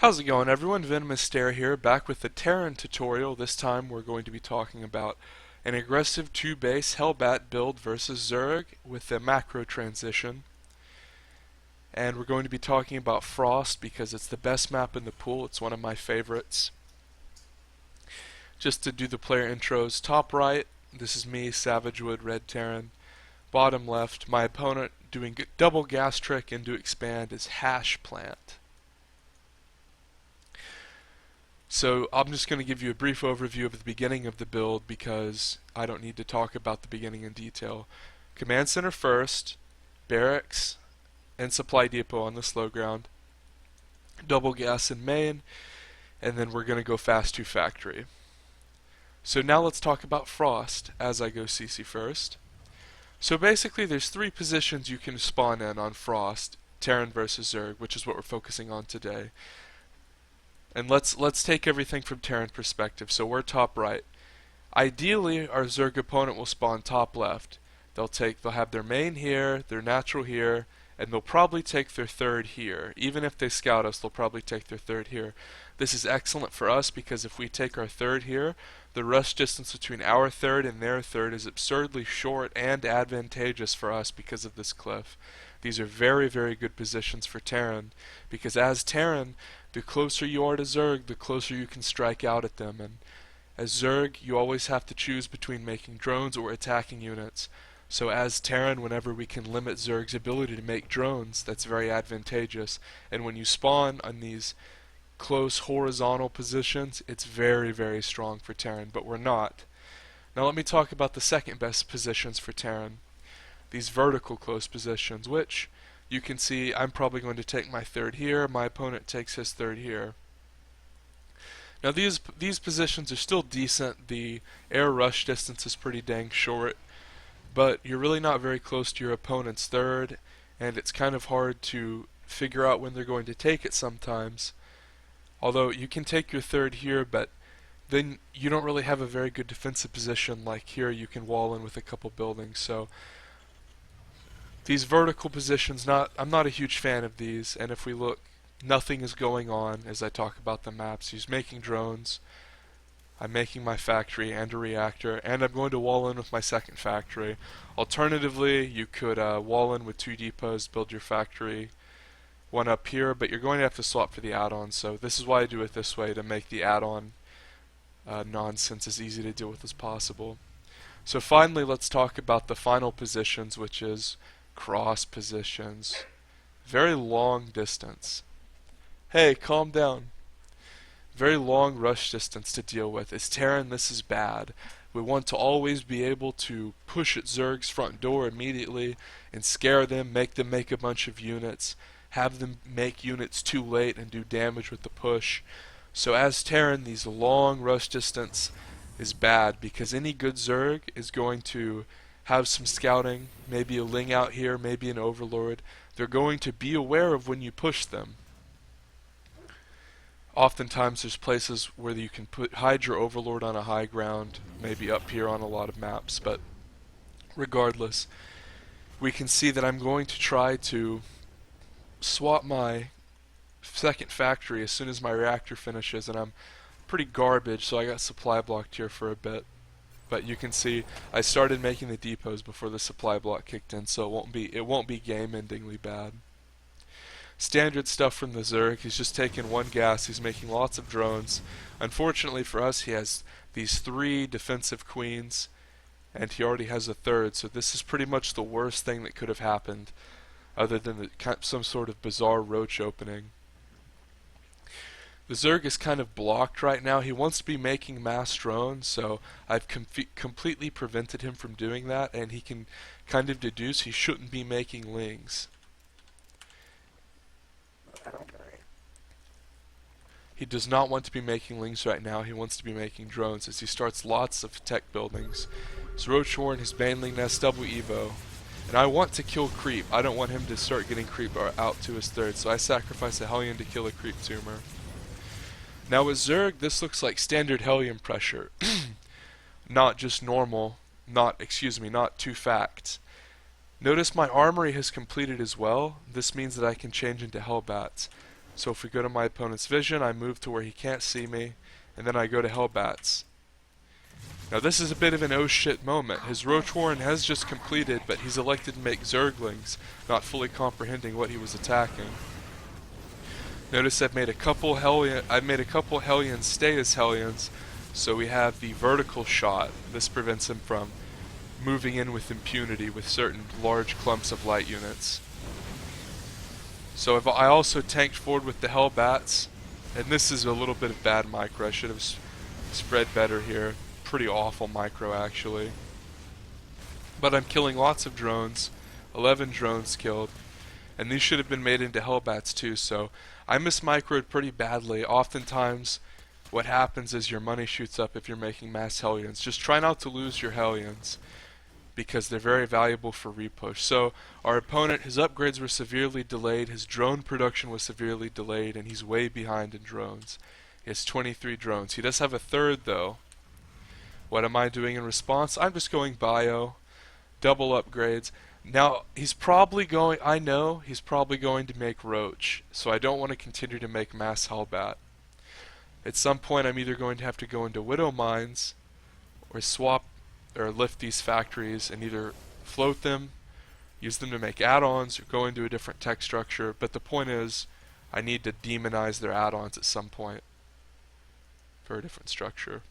How's it going, everyone? VenomousStare here, back with the Terran tutorial. This time we're going to be talking about an aggressive 2-base hellbat build versus Zerg with the macro transition. And we're going to be talking about Frost because it's the best map in the pool. It's one of my favorites. Just to do the player intros, top right, this is me, Savagewood, Red Terran. Bottom left, my opponent doing double gas trick into expand is Hash Plant. So I'm just going to give you a brief overview of the beginning of the build because I don't need to talk about the beginning in detail. Command center first, barracks and supply depot on the slow ground, double gas in main, and then we're going to go fast to factory. So now let's talk about Frost as I go CC first. So basically there's three positions you can spawn in on Frost, Terran versus Zerg, which is what we're focusing on today. And let's take everything from Terran perspective. So we're top right. Ideally, our Zerg opponent will spawn top left. They'll have their main here, their natural here, and they'll probably take their third here. Even if they scout us, they'll probably take their third here. This is excellent for us because if we take our third here, the rush distance between our third and their third is absurdly short and advantageous for us because of this cliff. These are very, very good positions for Terran because as Terran, the closer you are to Zerg, the closer you can strike out at them. And as Zerg, you always have to choose between making drones or attacking units. So as Terran, whenever we can limit Zerg's ability to make drones, that's very advantageous. And when you spawn on these close horizontal positions, it's very, very strong for Terran, but we're not. Now let me talk about the second best positions for Terran. These vertical close positions, which you can see I'm probably going to take my third here, my opponent takes his third here. Now these positions are still decent. The air rush distance is pretty dang short, but you're really not very close to your opponent's third, and it's kind of hard to figure out when they're going to take it sometimes. Although you can take your third here, but then you don't really have a very good defensive position. Like here you can wall in with a couple buildings. So these vertical positions, I'm not a huge fan of these, and if we look, nothing is going on as I talk about the maps. He's making drones, I'm making my factory and a reactor, and I'm going to wall in with my second factory. Alternatively, you could wall in with two depots, build your factory, one up here, but you're going to have to swap for the add-on, so this is why I do it this way, to make the add-on nonsense as easy to deal with as possible. So finally, let's talk about the final positions, which is cross positions. Very long distance. Hey, calm down. Very long rush distance to deal with. As Terran, this is bad. We want to always be able to push at Zerg's front door immediately and scare them, make them make a bunch of units, have them make units too late and do damage with the push. So as Terran, these long rush distance is bad because any good Zerg is going to have some scouting, maybe a Ling out here, maybe an Overlord. They're going to be aware of when you push them. Oftentimes there's places where you can hide your Overlord on a high ground, maybe up here on a lot of maps, but regardless, we can see that I'm going to try to swap my second factory as soon as my reactor finishes, and I'm pretty garbage, so I got supply blocked here for a bit. But you can see I started making the depots before the supply block kicked in, so it won't be game-endingly bad. Standard stuff from the Zerg. He's just taking one gas. He's making lots of drones. Unfortunately for us, he has these three defensive queens, and he already has a third. So this is pretty much the worst thing that could have happened, other than some sort of bizarre roach opening. The Zerg is kind of blocked right now. He wants to be making mass drones, so I've completely prevented him from doing that, and he can kind of deduce he shouldn't be making Lings. He does not want to be making Lings right now. He wants to be making drones as he starts lots of tech buildings. So Roachhorn, his Baneling Nest, double Evo. And I want to kill Creep. I don't want him to start getting Creep out to his third, so I sacrifice a Hellion to kill a Creep tumor. Now with Zerg, this looks like standard Hellion pressure. Not just normal, not two facts. Notice my armory has completed as well. This means that I can change into hellbats. So if we go to my opponent's vision, I move to where he can't see me, and then I go to hellbats. Now this is a bit of an oh shit moment. His Roach Warren has just completed, but he's elected to make Zerglings, not fully comprehending what he was attacking. Notice I've made a couple Hellions stay as Hellions, so we have the vertical shot. This prevents him from moving in with impunity with certain large clumps of light units. So I also tanked forward with the Hellbats, and this is a little bit of bad micro. I should have spread better here. Pretty awful micro actually. But I'm killing lots of drones, 11 drones killed, and these should have been made into Hellbats too, so I mismicroed pretty badly. Oftentimes what happens is your money shoots up if you're making mass Hellions. Just try not to lose your Hellions, because they're very valuable for repush. So our opponent, his upgrades were severely delayed, his drone production was severely delayed, and he's way behind in drones. He has 23 drones. He does have a third though. What am I doing in response? I'm just going bio, double upgrades. Now I know he's probably going to make Roach, so I don't want to continue to make mass Hellbat. At some point I'm either going to have to go into Widow Mines, or swap or lift these factories and either float them, use them to make add-ons, or go into a different tech structure. But the point is, I need to demonize their add-ons at some point for a different structure.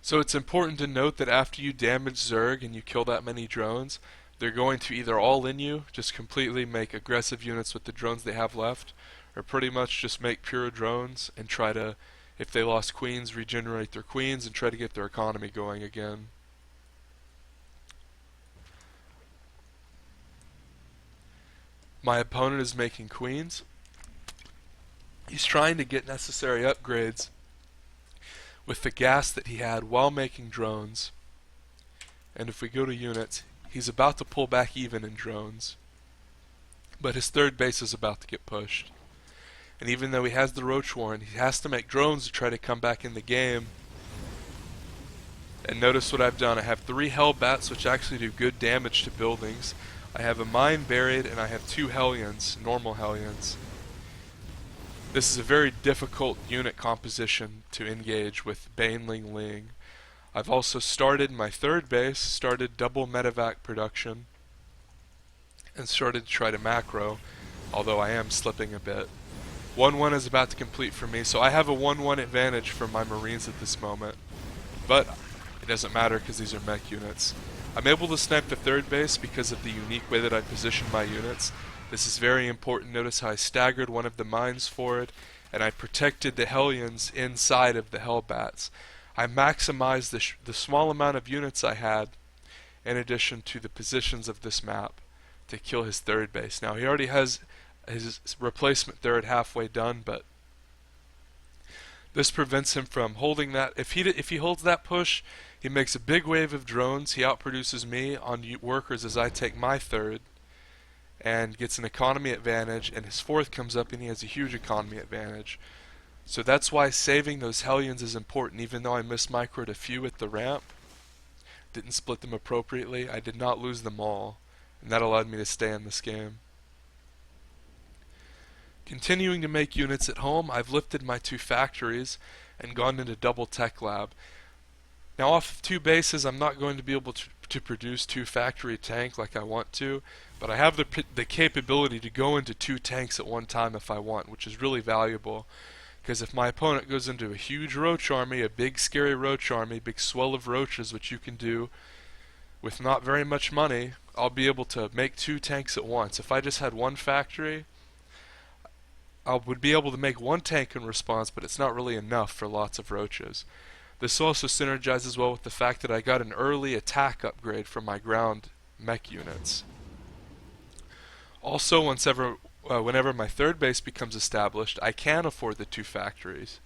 So it's important to note that after you damage Zerg and you kill that many drones, they're going to either all-in you, just completely make aggressive units with the drones they have left, or pretty much just make pure drones and try to, if they lost queens, regenerate their queens and try to get their economy going again. My opponent is making queens. He's trying to get necessary upgrades with the gas that he had while making drones. And if we go to units, he's about to pull back even in drones. But his third base is about to get pushed. And even though he has the Roach Warren, he has to make drones to try to come back in the game. And notice what I've done. I have 3 Hellbats, which actually do good damage to buildings. I have a mine buried, and I have 2 Hellions, normal Hellions. This is a very difficult unit composition to engage with Baneling Ling. I've also started my third base, started double medevac production, and started to try to macro, although I am slipping a bit. 1-1 is about to complete for me, so I have a 1-1 advantage for my Marines at this moment. But it doesn't matter because these are mech units. I'm able to snipe the third base because of the unique way that I position my units. This is very important. Notice how I staggered one of the mines forward, and I protected the Hellions inside of the Hellbats. I maximized the small amount of units I had, in addition to the positions of this map, to kill his third base. Now he already has his replacement third halfway done, but this prevents him from holding that. If he holds that push, he makes a big wave of drones. He outproduces me on workers as I take my third, and gets an economy advantage, and his fourth comes up and he has a huge economy advantage. So that's why saving those Hellions is important. Even though I mismicroed a few at the ramp, didn't split them appropriately, I did not lose them all, and that allowed me to stay in this game. Continuing to make units at home, I've lifted my 2 factories and gone into double tech lab. Now off of 2 bases, I'm not going to be able to produce 2 factory tank like I want to, but I have the capability to go into 2 tanks at one time if I want, which is really valuable. Because if my opponent goes into a huge roach army, a big scary roach army, big swell of roaches, which you can do with not very much money, I'll be able to make 2 tanks at once. If I just had 1 factory, I would be able to make 1 tank in response, but it's not really enough for lots of roaches. This also synergizes well with the fact that I got an early attack upgrade from my ground mech units. Also, whenever my third base becomes established, I can afford the 2 factories.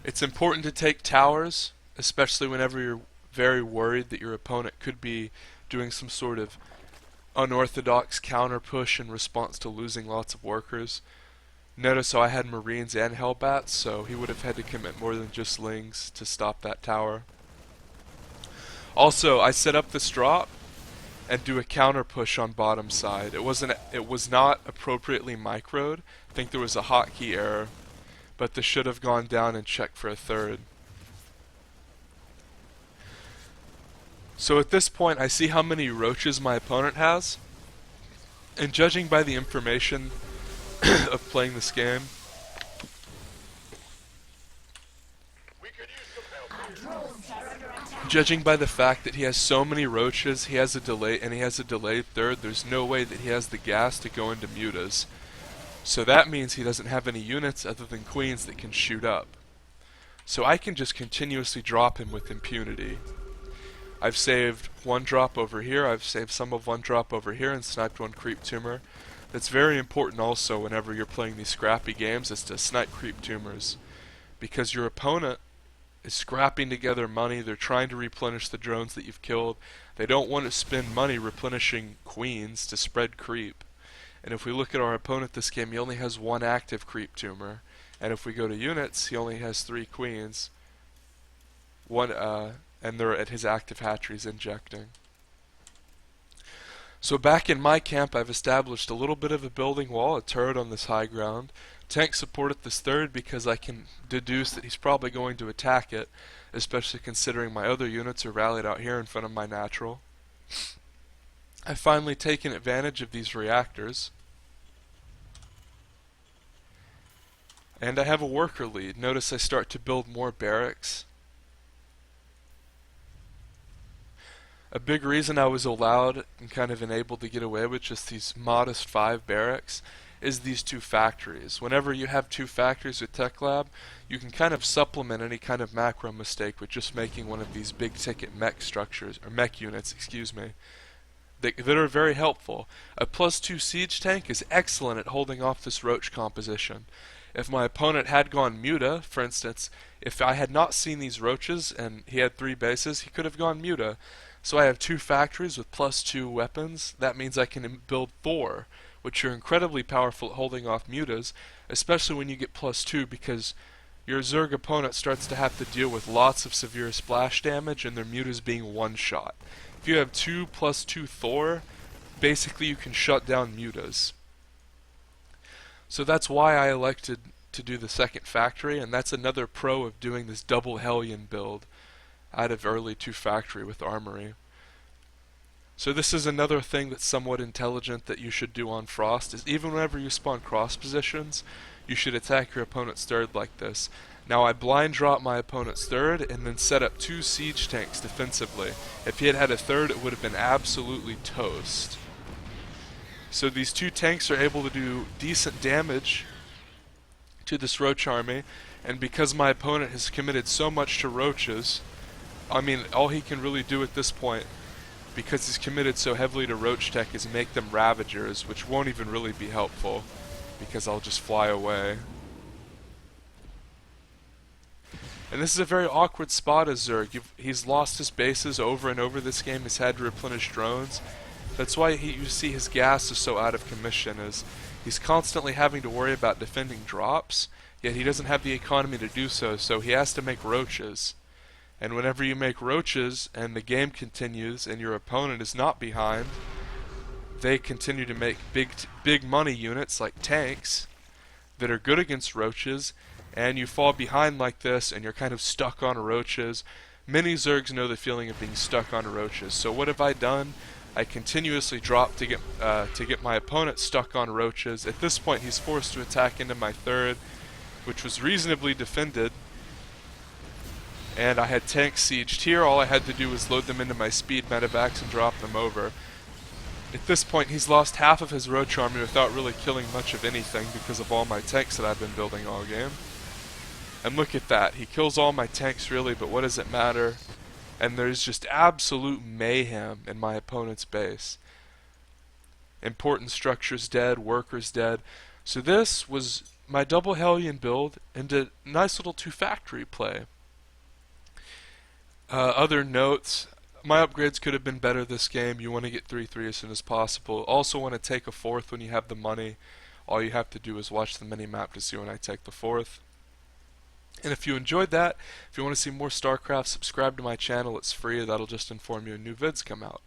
It's important to take towers, especially whenever you're very worried that your opponent could be doing some sort of unorthodox counter push in response to losing lots of workers. Notice how I had Marines and Hellbats, so he would have had to commit more than just Lings to stop that tower. Also, I set up this drop and do a counter push on bottom side. It was not appropriately microed. I think there was a hotkey error, but this should have gone down and checked for a third. So at this point, I see how many roaches my opponent has, and judging by the information of playing this game, judging by the fact that he has so many roaches, he has a delayed third, there's no way that he has the gas to go into mutas. So that means he doesn't have any units other than queens that can shoot up. So I can just continuously drop him with impunity. I've saved one drop over here, I've saved some of one drop over here, and sniped one creep tumor. That's very important also whenever you're playing these scrappy games, is to snipe creep tumors. Because your opponent is scrapping together money, they're trying to replenish the drones that you've killed. They don't want to spend money replenishing queens to spread creep. And if we look at our opponent this game, he only has one active creep tumor. And if we go to units, he only has 3 queens. And they're at his active hatcheries injecting. So back in my camp, I've established a little bit of a building wall, a turret on this high ground. Tank support at this third because I can deduce that he's probably going to attack it, especially considering my other units are rallied out here in front of my natural. I've finally taken advantage of these reactors. And I have a worker lead. Notice I start to build more barracks. A big reason I was allowed and kind of enabled to get away with just these modest 5 barracks is these 2 factories. Whenever you have 2 factories with Tech Lab, you can kind of supplement any kind of macro mistake with just making one of these big ticket mech structures, or mech units, excuse me, that are very helpful. A +2 siege tank is excellent at holding off this roach composition. If my opponent had gone muta, for instance, if I had not seen these roaches and he had 3 bases, he could have gone muta. So I have 2 factories with +2 weapons. That means I can build 4, which are incredibly powerful at holding off mutas, especially when you get +2, because your Zerg opponent starts to have to deal with lots of severe splash damage and their mutas being one-shot. If you have 2 +2 Thor, basically you can shut down mutas. So that's why I elected to do the second factory, and that's another pro of doing this double Hellion build out of early 2 factory with armory. So this is another thing that's somewhat intelligent that you should do on Frost, is even whenever you spawn cross positions, you should attack your opponent's third like this. Now I blind drop my opponent's third and then set up 2 siege tanks defensively. If he had had a third, it would have been absolutely toast. So these 2 tanks are able to do decent damage to this roach army, and because my opponent has committed so much to roaches, I mean, all he can really do at this point, because he's committed so heavily to roach tech, is make them ravagers, which won't even really be helpful, because I'll just fly away. And this is a very awkward spot as Zerg. He's lost his bases over and over this game. He's had to replenish drones. That's why you see his gas is so out of commission, is he's constantly having to worry about defending drops, yet he doesn't have the economy to do so, so he has to make roaches. And whenever you make roaches and the game continues and your opponent is not behind, they continue to make big money units like tanks that are good against roaches, and you fall behind like this and you're kind of stuck on roaches. Many Zergs know the feeling of being stuck on roaches. So what have I done? I continuously drop to get my opponent stuck on roaches. At this point he's forced to attack into my third, which was reasonably defended. And I had tanks sieged here. All I had to do was load them into my speed medevacs and drop them over. At this point he's lost half of his roach army without really killing much of anything because of all my tanks that I've been building all game. And look at that, he kills all my tanks really, but what does it matter? And there's just absolute mayhem in my opponent's base. Important structures dead, workers dead. So this was my double Hellion build into nice little 2 factory play. Other notes, my upgrades could have been better this game. You want to get 3-3 as soon as possible. Also want to take a 4th when you have the money. All you have to do is watch the mini-map to see when I take the 4th. And if you enjoyed that, if you want to see more StarCraft, subscribe to my channel. It's free. That'll just inform you when new vids come out.